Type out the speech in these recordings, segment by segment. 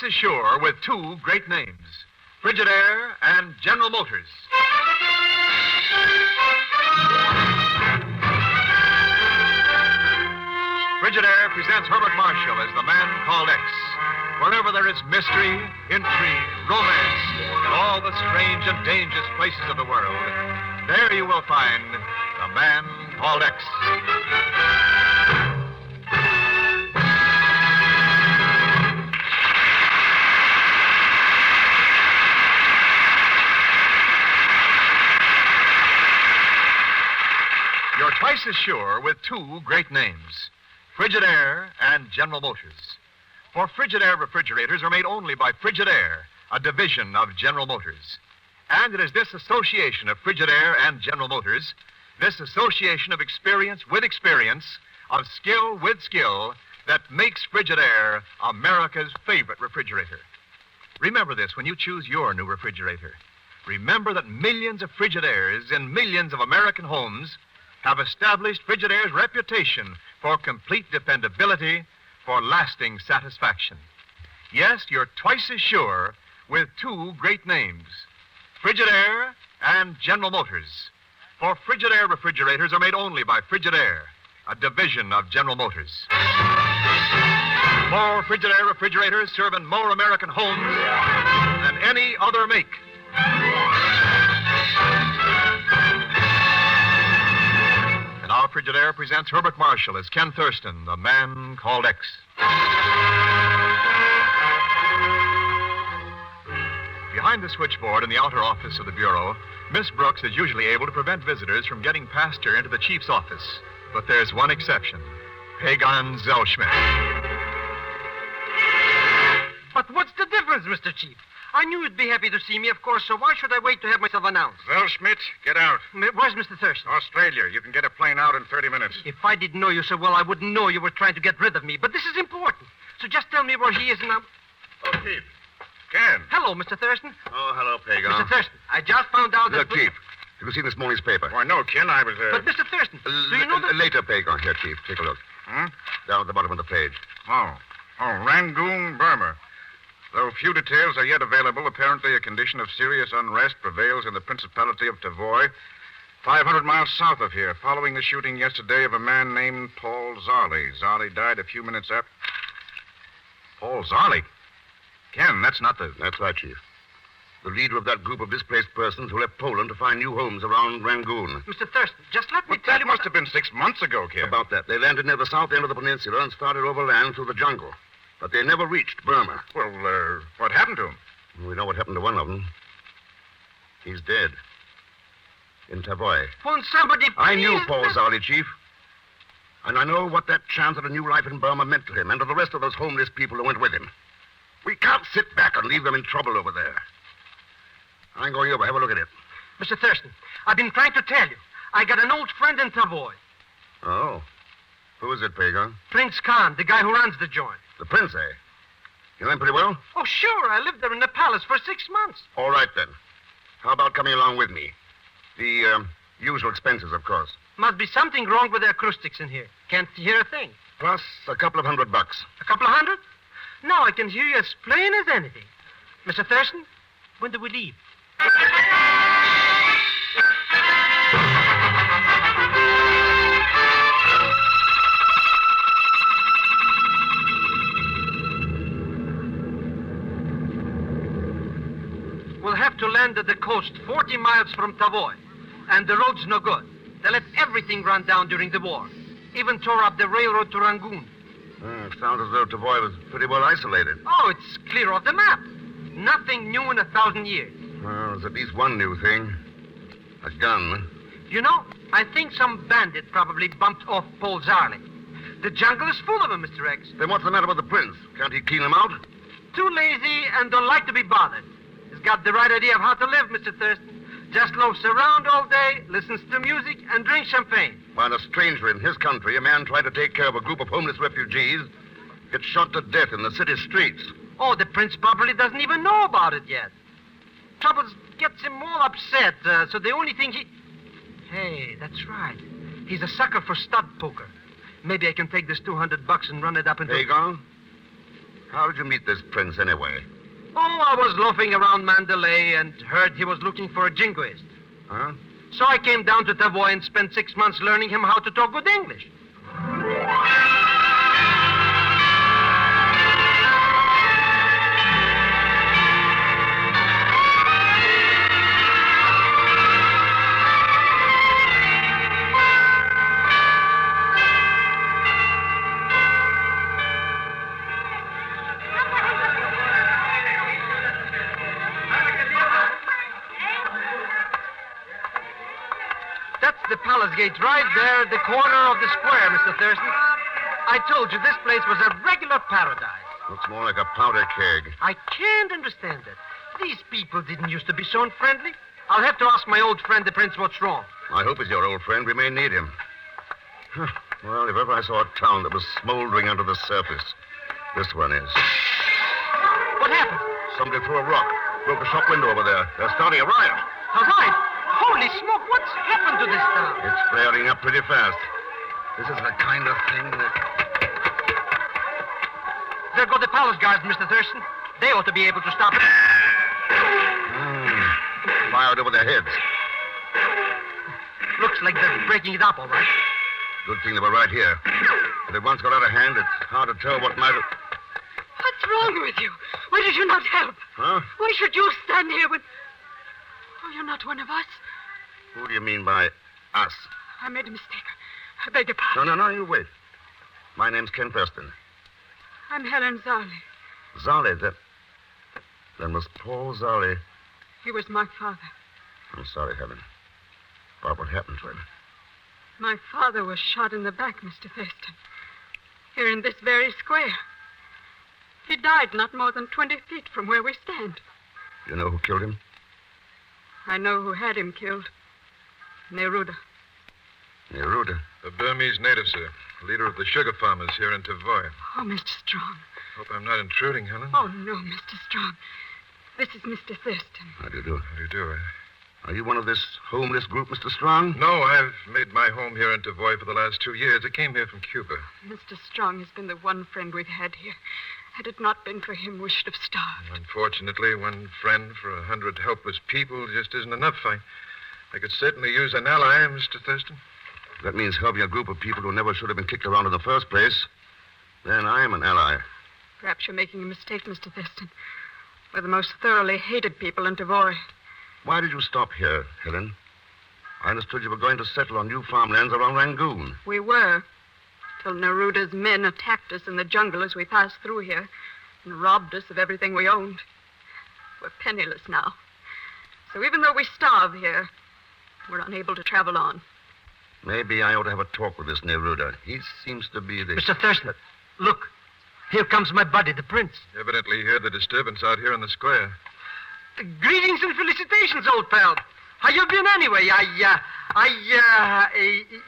is sure with two great names, Frigidaire and General Motors. Frigidaire presents Herbert Marshall as the man called X. Wherever there is mystery, intrigue, romance, and all the strange and dangerous places of the world, there you will find the man called X. You're twice as sure with two great names, Frigidaire and General Motors. For Frigidaire refrigerators are made only by Frigidaire, a division of General Motors. And it is this association of Frigidaire and General Motors, this association of experience with experience, of skill with skill, that makes Frigidaire America's favorite refrigerator. Remember this when you choose your new refrigerator. Remember that millions of Frigidaires in millions of American homes have established Frigidaire's reputation for complete dependability, for lasting satisfaction. Yes, you're twice as sure with two great names, Frigidaire and General Motors. For Frigidaire refrigerators are made only by Frigidaire, a division of General Motors. More Frigidaire refrigerators serve in more American homes than any other make. And our Frigidaire presents Herbert Marshall as Ken Thurston, the man called X. Behind the switchboard in the outer office of the Bureau, Miss Brooks is usually able to prevent visitors from getting past her into the chief's office. But there's one exception, Pagon Zellschmidt. But what's the difference, Mr. Chief? I knew you'd be happy to see me, of course, so why should I wait to have myself announced? Zellschmidt, get out. Where's Mr. Thurston? Australia. You can get a plane out in 30 minutes. If I didn't know you so well, I wouldn't know you were trying to get rid of me. But this is important. So just tell me where he is and I'm... Oh, Chief. Ken. Hello, Mr. Thurston. Oh, hello, Pagon. Mr. Thurston, I just found out that... Look, Chief, have you seen this morning's paper? Why, no, Ken, I was... But, Mr. Thurston, do you know that... Later, Pagon. Here, Chief, take a look. Down at the bottom of the page. Oh, Rangoon, Burma. Though few details are yet available, apparently a condition of serious unrest prevails in the Principality of Tavoy, 500 miles south of here, following the shooting yesterday of a man named Paul Zarley. Zarley died a few minutes after... Paul Zarley? Ken, that's not the... That's right, Chief. The leader of that group of displaced persons who left Poland to find new homes around Rangoon. Mr. Thurston, just let me But tell that you... must have been 6 months ago, Ken. About that. They landed near the south end of the peninsula and started overland through the jungle. But they never reached Burma. Well, what happened to him? We know what happened to one of them. He's dead. In Tavoy. Won't somebody... I knew please- Paul Zarley, Chief. And I know what that chance at a new life in Burma meant to him and to the rest of those homeless people who went with him. We can't sit back and leave them in trouble over there. I'm going over. Have a look at it. Mr. Thurston, I've been trying to tell you. I got an old friend in Tavoy. Oh. Who is it, Pagon? Prince Khan, the guy who runs the joint. The prince, eh? You know him pretty well? Oh, sure. I lived there in the palace for 6 months. All right, then. How about coming along with me? The usual expenses, of course. Must be something wrong with the acoustics in here. Can't hear a thing. Plus a couple of $100. A couple of hundred? No, I can hear you as plain as anything. Mr. Thurston, when do we leave? We'll have to land at the coast 40 miles from Tavoy. And the road's no good. They let everything run down during the war. Even tore up the railroad to Rangoon. Sounds as though Tavoy was pretty well isolated. Oh, it's clear off the map. Nothing new in 1,000 years. Well, there's at least one new thing. A gun. You know, I think some bandit probably bumped off Paul Zarley. The jungle is full of them, Mr. X. Then what's the matter with the prince? Can't he clean them out? Too lazy and don't like to be bothered. He's got the right idea of how to live, Mr. Thurston. Just loafs around all day, listens to music, and drinks champagne. While a stranger in his country, a man tried to take care of a group of homeless refugees, gets shot to death in the city streets. Oh, the prince probably doesn't even know about it yet. Trouble gets him all upset, so the only thing he... Hey, that's right. He's a sucker for stud poker. Maybe I can take this $200 and run it up into... Pagon, How did you meet this prince, anyway? Oh, I was loafing around Mandalay and heard he was looking for a jingoist. Huh? So I came down to Tavoy and spent 6 months learning him how to talk good English. That's the palace gate right there at the corner of the square, Mr. Thurston. I told you this place was a regular paradise. Looks more like a powder keg. I can't understand it. These people didn't used to be so unfriendly. I'll have to ask my old friend, the prince, what's wrong. I hope he's your old friend. We may need him. Well, if ever I saw a town that was smoldering under the surface, this one is. What happened? Somebody threw a rock, broke a shop window over there. They're starting a riot. A riot? Holy smoke, what's happened to this town? It's flaring up pretty fast. This is the kind of thing that... There go the palace guards, Mr. Thurston. They ought to be able to stop it. Fired over their heads. Looks like they're breaking it up, all right. Good thing they were right here. If it once got out of hand, it's hard to tell what might have... What's wrong with you? Why did you not help? Huh? Why should you stand here when... Oh, you're not one of us. Who do you mean by us? I made a mistake. I beg your pardon. No, you wait. My name's Ken Thurston. I'm Helen Zarley. Zarley, that was Paul Zarley. He was my father. I'm sorry, Helen. About what happened to him. My father was shot in the back, Mr. Thurston. Here in this very square. He died not more than 20 feet from where we stand. You know who killed him? I know who had him killed. Neruda. Neruda? A Burmese native, sir. Leader of the sugar farmers here in Tavoy. Oh, Mr. Strong. Hope I'm not intruding, Helen. Oh, no, Mr. Strong. This is Mr. Thurston. How do you do? How do you do, eh? Are you one of this homeless group, Mr. Strong? No, I've made my home here in Tavoy for the last 2 years. I came here from Cuba. Mr. Strong has been the one friend we've had here. Had it not been for him, we should have starved. Unfortunately, one friend for 100 helpless people just isn't enough. I could certainly use an ally, Mr. Thurston. That means helping a group of people who never should have been kicked around in the first place. Then I am an ally. Perhaps you're making a mistake, Mr. Thurston. We're the most thoroughly hated people in Tavoy. Why did you stop here, Helen? I understood you were going to settle on new farmlands around Rangoon. We were, till Neruda's men attacked us in the jungle as we passed through here and robbed us of everything we owned. We're penniless now. So even though we starve here, we're unable to travel on. Maybe I ought to have a talk with this Neruda. He seems to be the... Mr. Thurston, look. Here comes my buddy, the prince. Evidently heard the disturbance out here in the square. Greetings and felicitations, old pal. How you been anyway?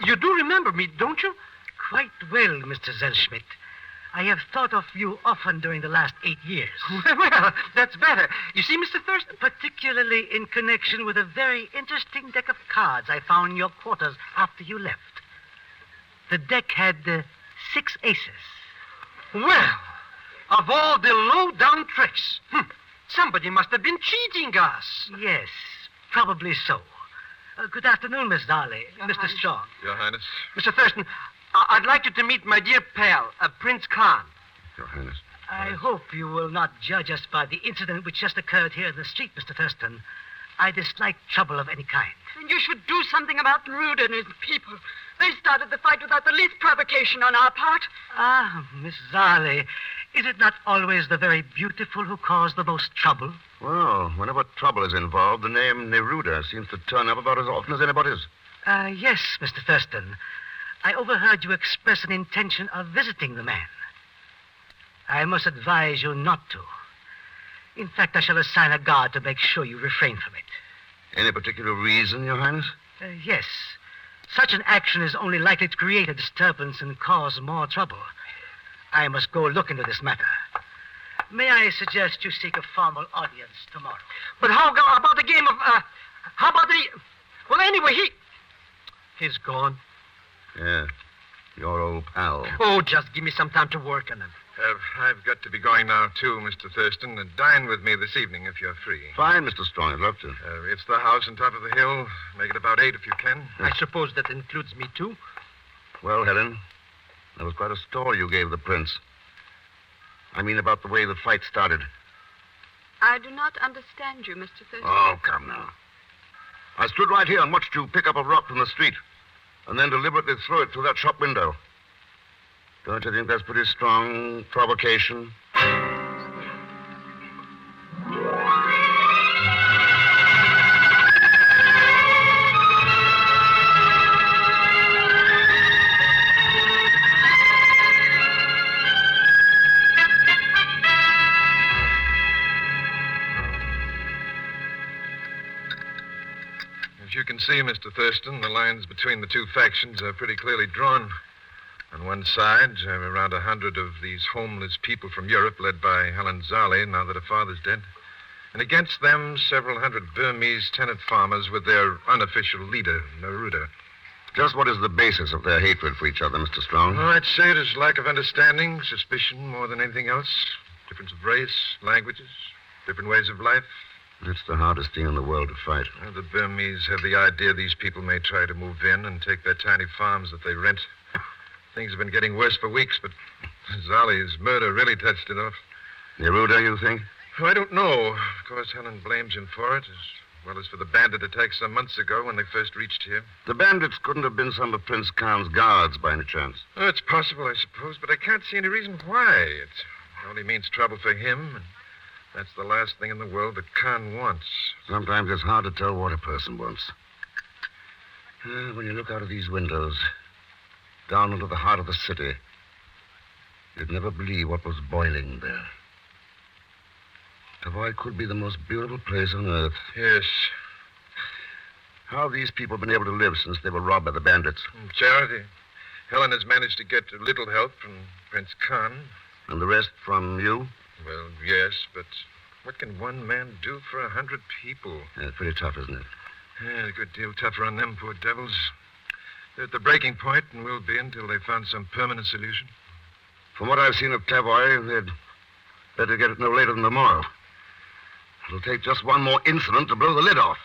You do remember me, don't you? Quite well, Mr. Zellschmidt. I have thought of you often during the last 8 years. Well, that's better. You see, Mr. Thurston? Particularly in connection with a very interesting deck of cards I found in your quarters after you left. The deck had 6 aces. Well, of all the low-down tricks, somebody must have been cheating us. Yes, probably so. Good afternoon, Miss Darley. Mr. Strong. Your Highness. Mr. Thurston, I'd like you to meet my dear pal, Prince Khan. Your Highness. I hope you will not judge us by the incident which just occurred here in the street, Mr. Thurston. I dislike trouble of any kind. And you should do something about Neruda and his people. They started the fight without the least provocation on our part. Ah, Miss Darley, is it not always the very beautiful who cause the most trouble? Well, whenever trouble is involved, the name Neruda seems to turn up about as often as anybody's. Yes, Mr. Thurston. I overheard you express an intention of visiting the man. I must advise you not to. In fact, I shall assign a guard to make sure you refrain from it. Any particular reason, Your Highness? Yes. Such an action is only likely to create a disturbance and cause more trouble. I must go look into this matter. May I suggest you seek a formal audience tomorrow? But how about the game of, how about the... Well, anyway, he's gone. Yeah, your old pal. Oh, just give me some time to work on him. I've got to be going now, too, Mr. Thurston. Dine with me this evening if you're free. Fine, Mr. Strong. I'd love to. It's the house on top of the hill. Make it about 8 if you can. I suppose that includes me, too. Well, Helen, that was quite a story you gave the prince. I mean about the way the fight started. I do not understand you, Mr. Thurston. Oh, come now. I stood right here and watched you pick up a rock from the street and then deliberately throw it through that shop window. Don't you think that's pretty strong provocation? As you can see, Mr. Thurston, the lines between the two factions are pretty clearly drawn. On one side, around 100 of these homeless people from Europe, led by Helen Zarley, now that her father's dead. And against them, several hundred Burmese tenant farmers with their unofficial leader, Neruda. Just what is the basis of their hatred for each other, Mr. Strong? Oh, I'd say it is lack of understanding, suspicion more than anything else. Difference of race, languages, different ways of life. It's the hardest thing in the world to fight. Well, the Burmese have the idea these people may try to move in and take their tiny farms that they rent. Things have been getting worse for weeks, but Zali's murder really touched it off. Neruda, you think? Oh, I don't know. Of course, Helen blames him for it, as well as for the bandit attack some months ago when they first reached here. The bandits couldn't have been some of Prince Khan's guards by any chance. Oh, it's possible, I suppose, but I can't see any reason why. It only means trouble for him, and that's the last thing in the world that Khan wants. Sometimes it's hard to tell what a person wants. When you look out of these windows, down into the heart of the city, you'd never believe what was boiling there. Tavoy could be the most beautiful place on earth. Yes. How have these people been able to live since they were robbed by the bandits? Charity. Helen has managed to get a little help from Prince Khan. And the rest from you? Well, yes, but what can one man do for 100 people? Yeah, it's pretty tough, isn't it? Yeah, a good deal tougher on them, poor devils. They're at the breaking point and will be until they found some permanent solution. From what I've seen of Tavoy, they'd better get it no later than tomorrow. It'll take just one more incident to blow the lid off.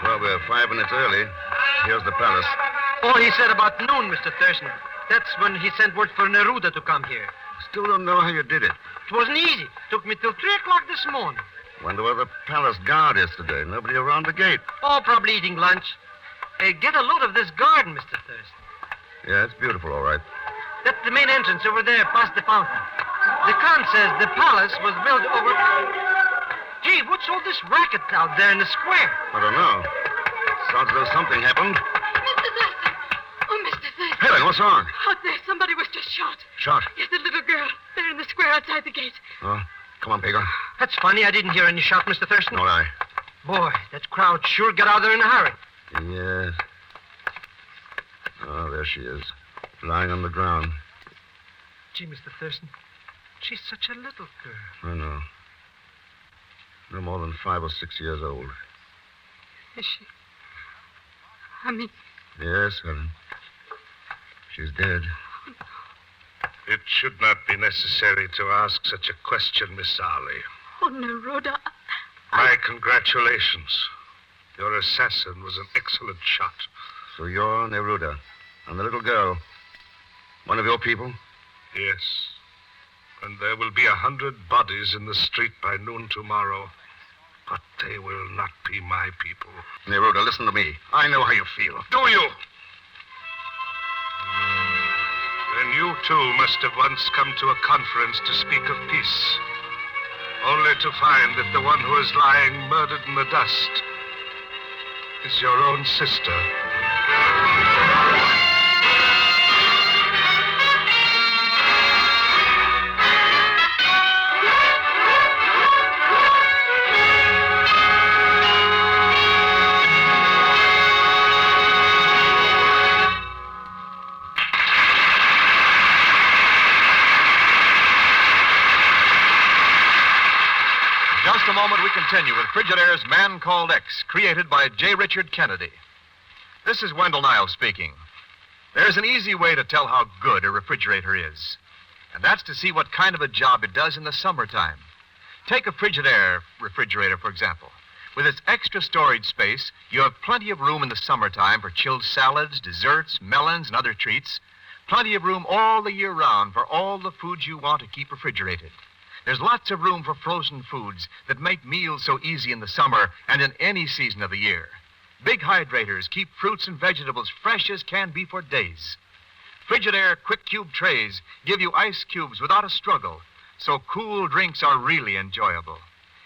Well, we're 5 minutes early. Here's the palace. Oh, he said about noon, Mr. Thurston. That's when he sent word for Neruda to come here. Still don't know how you did it. It wasn't easy. Took me till 3 o'clock this morning. Wonder where the palace guard is today. Nobody around the gate. Oh, probably eating lunch. Hey, get a load of this garden, Mr. Thurston. Yeah, it's beautiful, all right. That's the main entrance over there, past the fountain. The Khan says the palace was built over... Gee, what's all this racket out there in the square? I don't know. Sounds as though something happened. Mr. Thurston! Oh, Mr. Thurston! Helen, what's wrong? Out there, somebody was just shot. Shot. Yes, a little girl. There in the square outside the gate. Oh, come on, Pagon. That's funny. I didn't hear any shot, Mr. Thurston. Nor I. Boy, that crowd sure got out there in a hurry. Yes. Oh, there she is. Lying on the ground. Gee, Mr. Thurston, she's such a little girl. I know. No more than 5 or 6 years old. Is she? I mean, Yes, Helen. She's dead. It should not be necessary to ask such a question, Miss Zarley. oh, Neruda. My congratulations. Your assassin was an excellent shot. So you're Neruda. And the little girl. One of your people? Yes. And there will be 100 bodies in the street by noon tomorrow. But they will not be my people. Neruda, listen to me. I know how you feel. Do you? Then you too must have once come to a conference to speak of peace. Only to find that the one who is lying murdered in the dust is your own sister. continue with Frigidaire's Man Called X, created by J. Richard Kennedy. This is Wendell Niles speaking. There's an easy way to tell how good a refrigerator is, and that's to see what kind of a job it does in the summertime. Take a Frigidaire refrigerator, for example. With its extra storage space, you have plenty of room in the summertime for chilled salads, desserts, melons, and other treats. Plenty of room all the year round for all the foods you want to keep refrigerated. There's lots of room for frozen foods that make meals so easy in the summer and in any season of the year. Big hydrators keep fruits and vegetables fresh as can be for days. Frigidaire quick cube trays give you ice cubes without a struggle, so cool drinks are really enjoyable.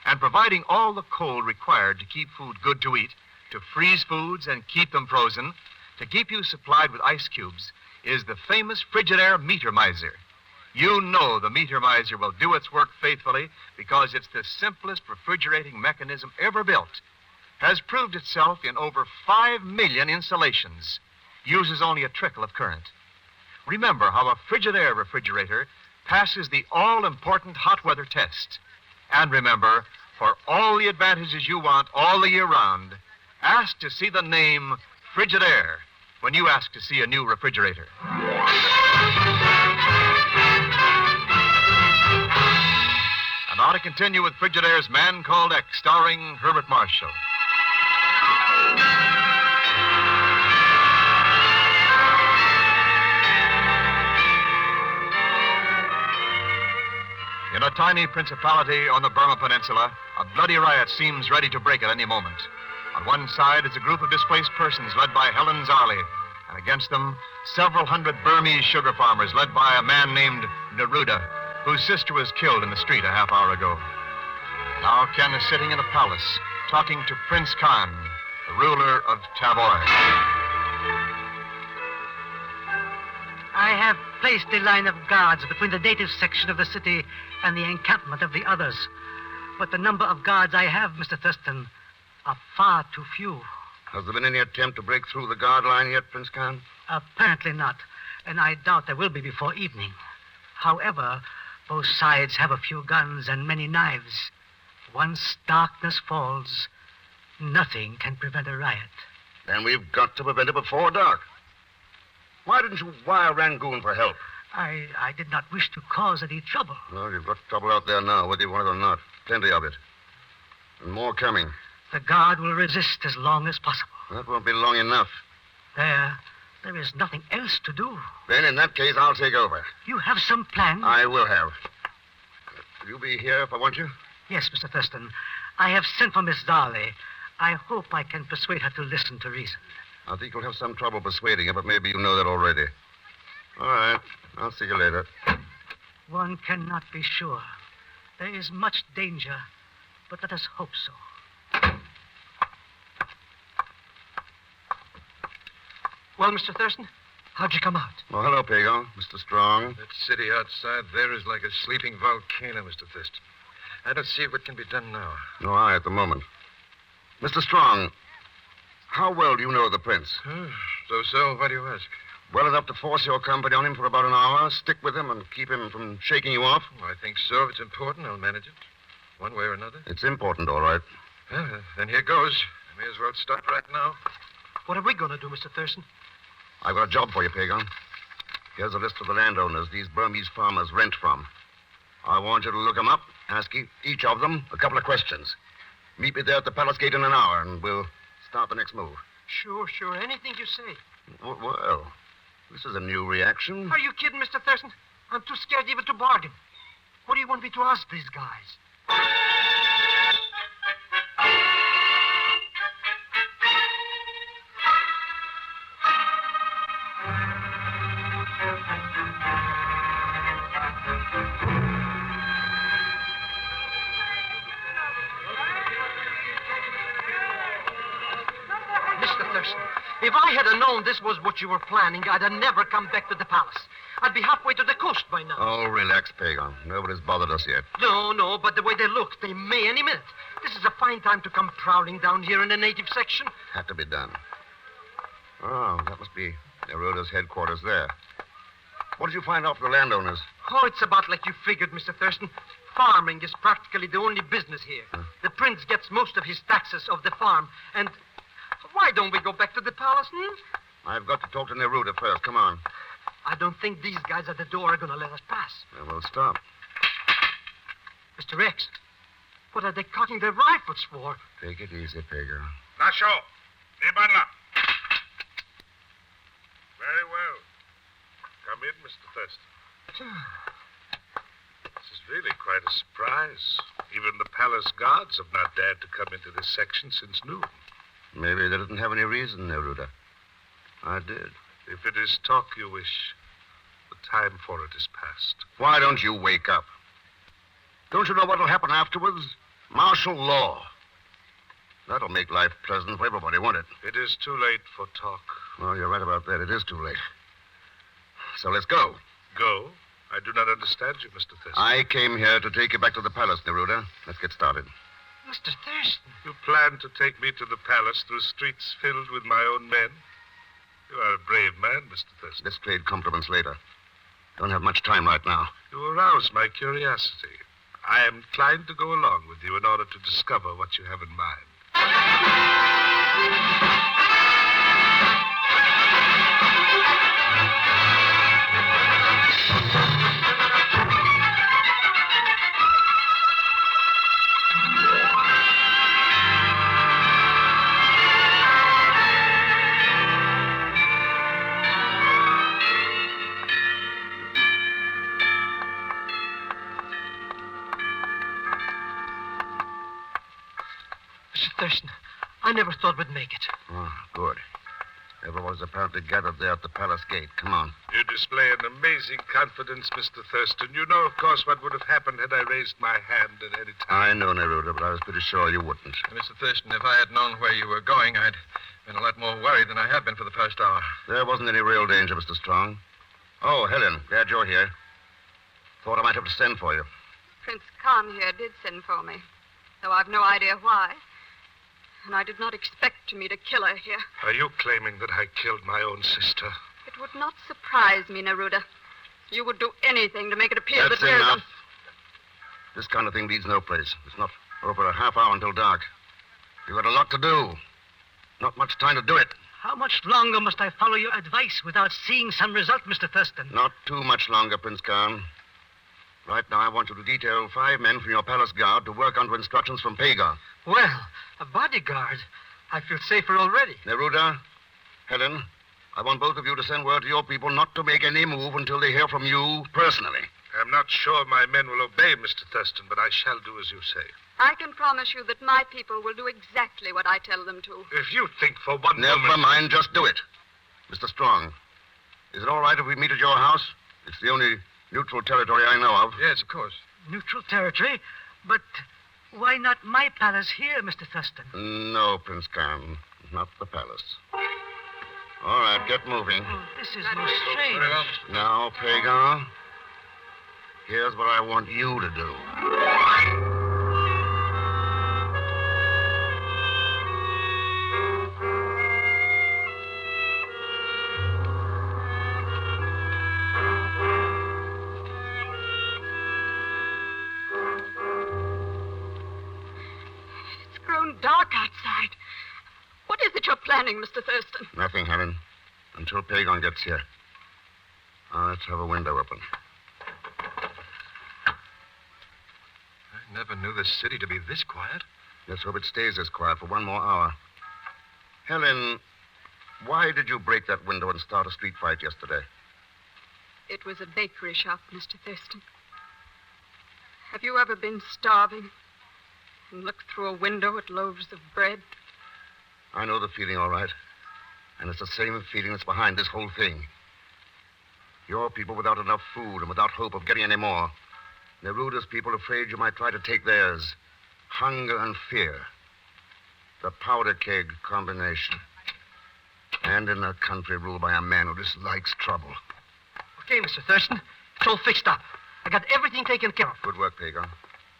And providing all the cold required to keep food good to eat, to freeze foods and keep them frozen, to keep you supplied with ice cubes, is the famous Frigidaire Meter Miser. You know the Meter Miser will do its work faithfully because it's the simplest refrigerating mechanism ever built. Has proved itself in over 5 million installations. Uses only a trickle of current. Remember how a Frigidaire refrigerator passes the all-important hot weather test. And remember, for all the advantages you want all the year round, ask to see the name Frigidaire when you ask to see a new refrigerator. And now to continue with Frigidaire's Man Called X, starring Herbert Marshall. In a tiny principality on the Burma Peninsula, a bloody riot seems ready to break at any moment. On one side is a group of displaced persons led by Helen Zarley, and against them, several hundred Burmese sugar farmers led by a man named Neruda, whose sister was killed in the street a half hour ago. Now Ken is sitting in a palace, talking to Prince Khan, the ruler of Tavoy. I have placed a line of guards between the native section of the city and the encampment of the others. But the number of guards I have, Mr. Thurston, are far too few. Has there been any attempt to break through the guard line yet, Prince Khan? Apparently not, and I doubt there will be before evening. However, both sides have a few guns and many knives. Once darkness falls, nothing can prevent a riot. Then we've got to prevent it before dark. Why didn't you wire Rangoon for help? I did not wish to cause any trouble. Well, you've got trouble out there now, whether you want it or not. Plenty of it. And more coming. The guard will resist as long as possible. That won't be long enough. There is nothing else to do. Then, in that case, I'll take over. You have some plan? I will have. Will you be here if I want you? Yes, Mr. Thurston. I have sent for Miss Darley. I hope I can persuade her to listen to reason. I think you'll have some trouble persuading her, but maybe you know that already. All right. I'll see you later. One cannot be sure. There is much danger, but let us hope so. Well, Mr. Thurston, how'd you come out? Oh, hello, Pagon. Mr. Strong. That city outside there is like a sleeping volcano, Mr. Thurston. I don't see what can be done now. No, I at the moment. Mr. Strong, how well do you know the prince? So, why do you ask? Well enough to force your company on him for about an hour, stick with him, and keep him from shaking you off? Well, I think so. If it's important, I'll manage it. One way or another. It's important, all right. Well, then here goes. I may as well start right now. What are we going to do, Mr. Thurston? I've got a job for you, Pagon. Here's a list of the landowners these Burmese farmers rent from. I want you to look them up, ask each of them a couple of questions. Meet me there at the palace gate in an hour, and we'll start the next move. Sure. Anything you say. Well, this is a new reaction. Are you kidding, Mr. Thurston? I'm too scared even to bargain. What do you want me to ask these guys? Mr. Thurston, if I had known this was what you were planning, I'd have never come back to the palace. I'd be halfway to the coast by now. Oh, relax, Pagon. Nobody's bothered us yet. No, but the way they look, they may any minute. This is a fine time to come prowling down here in the native section. Had to be done. Oh, that must be Neruda's headquarters there. What did you find out from the landowners? Oh, it's about like you figured, Mr. Thurston. farming is practically the only business here. The prince gets most of his taxes of the farm, and why don't we go back to the palace, I've got to talk to Neruda first. Come on. I don't think these guys at the door are going to let us pass. Then we'll stop. Mr. X, what are they cocking their rifles for? Take it easy, Pagon. Nasho, Nibanla. Very well. Come in, Mr. Thurston. This is really quite a surprise. Even the palace guards have not dared to come into this section since noon. Maybe they didn't have any reason, Neruda. I did. If it is talk you wish, the time for it is past. Why don't you wake up? Don't you know what'll happen afterwards? Martial law. That'll make life pleasant for everybody, won't it? It is too late for talk. Well, you're right about that. It is too late. So let's go. Go? I do not understand you, Mr. Thurston. I came here to take you back to the palace, Neruda. Let's get started. Mr. Thurston. You plan to take me to the palace through streets filled with my own men? You are a brave man, Mr. Thurston. Let's trade compliments later. Don't have much time right now. You arouse my curiosity. I am inclined to go along with you in order to discover what you have in mind. Mr. Thurston, I never thought we'd make it. Oh, good. Everyone's apparently gathered there at the palace gate. Come on. You display an amazing confidence, Mr. Thurston. You know, of course, what would have happened had I raised my hand at any I time. know, Neruda, but I was pretty sure you wouldn't. Mr. Thurston, if I had known where you were going, I'd been a lot more worried than I have been for the past hour. There wasn't any real danger, Mr. Strong. Oh, Helen, glad you're here. Thought I might have to send for you. Prince Khan here did send for me, though I've no idea why. And I did not expect me to kill her here. Are you claiming that I killed my own sister? It would not surprise me, Neruda. You would do anything to make it appear That's that we're enough. This kind of thing leads no place. It's not over a half hour until dark. You've got a lot to do. Not much time to do it. How much longer must I follow your advice without seeing some result, Mr. Thurston? Not too much longer, Prince Khan. Right now, I want you to detail 5 men from your palace guard to work under instructions from Pagon. Well, a bodyguard. I feel safer already. Neruda, Helen, I want both of you to send word to your people not to make any move until they hear from you personally. I'm not sure my men will obey, Mr. Thurston, but I shall do as you say. I can promise you that my people will do exactly what I tell them to. If you think for one Never moment... mind, just do it. Mr. Strong, is it all right if we meet at your house? It's the only neutral territory I know of. Yes, of course. Neutral territory? But why not my palace here, Mr. Thurston? No, Prince Khan, not the palace. All right, get moving. Oh, this is most strange. Very well, Mr. Now, Pagon, here's what I want you to do. It's grown dark outside. What is it you're planning, Mr. Thurston? Nothing, Helen, until Pagon gets here. Now, let's have a window open. I never knew this city to be this quiet. Let's hope it stays this quiet for one more hour. Helen, why did you break that window and start a street fight yesterday? It was a bakery shop, Mr. Thurston. Have you ever been starving and looked through a window at loaves of bread? I know the feeling, all right. And it's the same feeling that's behind this whole thing. Your people without enough food and without hope of getting any more. Neruda's people afraid you might try to take theirs. Hunger and fear. The powder keg combination. And in a country ruled by a man who dislikes trouble. Okay, Mr. Thurston. It's all fixed up. I got everything taken care of. Good work, Pagon.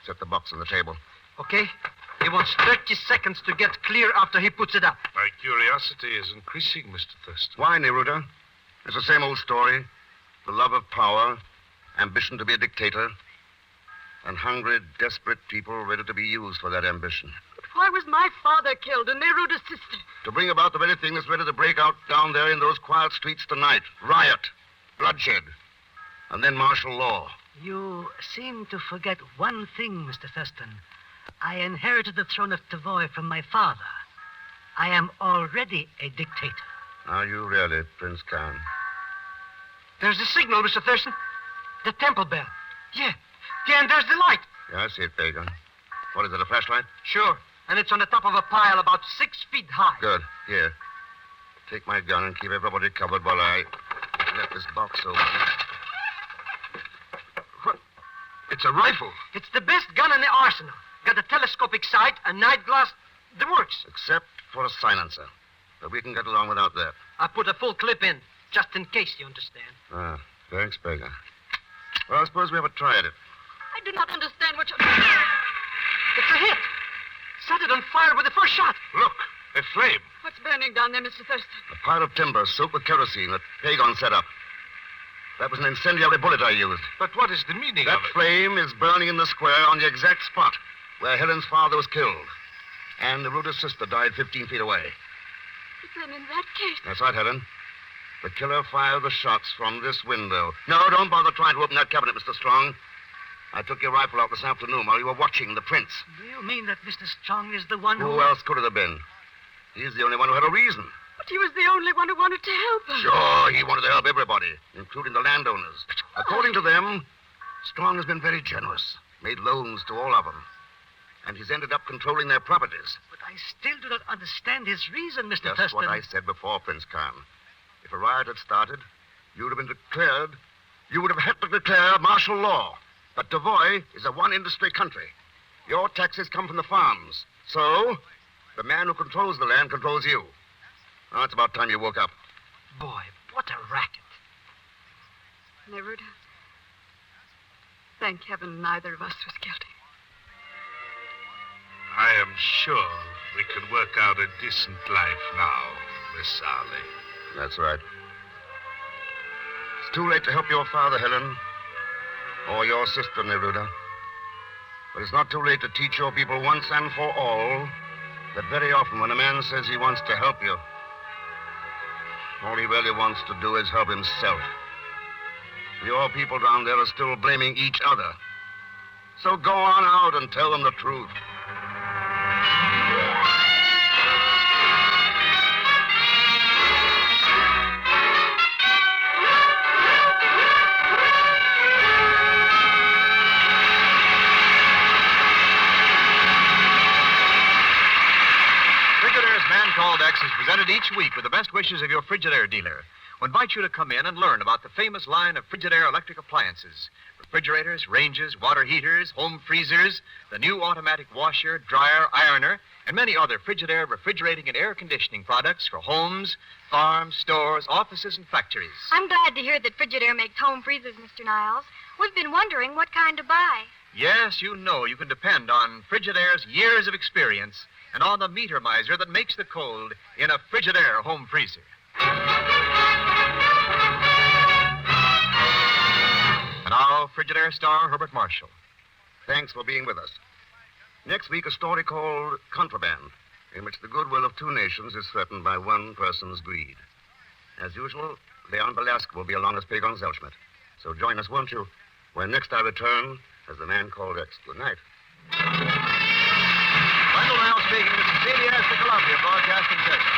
Set the box on the table. Okay? He wants 30 seconds to get clear after he puts it up. My curiosity is increasing, Mr. Thurston. Why, Neruda? It's the same old story. The love of power, ambition to be a dictator. And hungry, desperate people ready to be used for that ambition. But why was my father killed and Neruda's sister? To bring about the very thing that's ready to break out down there in those quiet streets tonight. Riot, bloodshed, and then martial law. You seem to forget one thing, Mr. Thurston. I inherited the throne of Tavoy from my father. I am already a dictator. Are you really, Prince Khan? There's the signal, Mr. Thurston. The temple bell. Yeah, and there's the light. Yeah, I see it, Pagon. What is it, a flashlight? Sure, and it's on the top of a pile about 6 feet high. Good. Here. Take my gun and keep everybody covered while I let this box open. What? It's a rifle. It's the best gun in the arsenal. Got a telescopic sight, a night glass, the works. Except for a silencer. But we can get along without that. I put a full clip in, just in case, you understand. Ah, thanks, Pagon. Well, I suppose we have a try at it. I do not understand what you're... It's a hit. Set it on fire with the first shot. Look, a flame. What's burning down there, Mr. Thurston? A pile of timber soaked with kerosene that Pagon set up. That was an incendiary bullet I used. But what is the meaning That of it? flame is burning in the square on the exact spot where Helen's father was killed. And Neruda's sister died 15 feet away. But then in that case... That's right, Helen. The killer fired the shots from this window. No, don't bother trying to open that cabinet, Mr. Strong. I took your rifle out this afternoon while you were watching the prince. Do you mean that Mr. Strong is the one who... Who else could it have been? He's the only one who had a reason. But he was the only one who wanted to help us. Sure, he wanted to help everybody, including the landowners. According to them, Strong has been very generous, made loans to all of them. And he's ended up controlling their properties. But I still do not understand his reason, Mr. Just Thurston. what I said before, Prince Khan. If a riot had started, you would have had to declare martial law. But Tavoy is a one-industry country. Your taxes come from the farms. So, the man who controls the land controls you. Now, it's about time you woke up. Boy, what a racket. Neruda, thank heaven neither of us was guilty. I am sure we can work out a decent life now, Miss Arley. That's right. It's too late to help your father, Helen. Or your sister, Neruda. But it's not too late to teach your people once and for all that very often when a man says he wants to help you, all he really wants to do is help himself. Your people down there are still blaming each other. So go on out and tell them the truth. Called X is presented each week with the best wishes of your Frigidaire dealer, who invites you to come in and learn about the famous line of Frigidaire electric appliances. Refrigerators, ranges, water heaters, home freezers, the new automatic washer, dryer, ironer, and many other Frigidaire refrigerating and air conditioning products for homes, farms, stores, offices, and factories. I'm glad to hear that Frigidaire makes home freezers, Mr. Niles. We've been wondering what kind to buy. Yes, you know you can depend on Frigidaire's years of experience and on the meter miser that makes the cold in a Frigidaire home freezer. And now, Frigidaire star Herbert Marshall. Thanks for being with us. Next week, a story called Contraband, in which the goodwill of two nations is threatened by one person's greed. As usual, Leon Velasquez will be along as Pagon Zellschmidt. So join us, won't you, when next I return as the man called X. Good night. Michael Niles speaking. This is CBS, the Columbia Broadcasting System.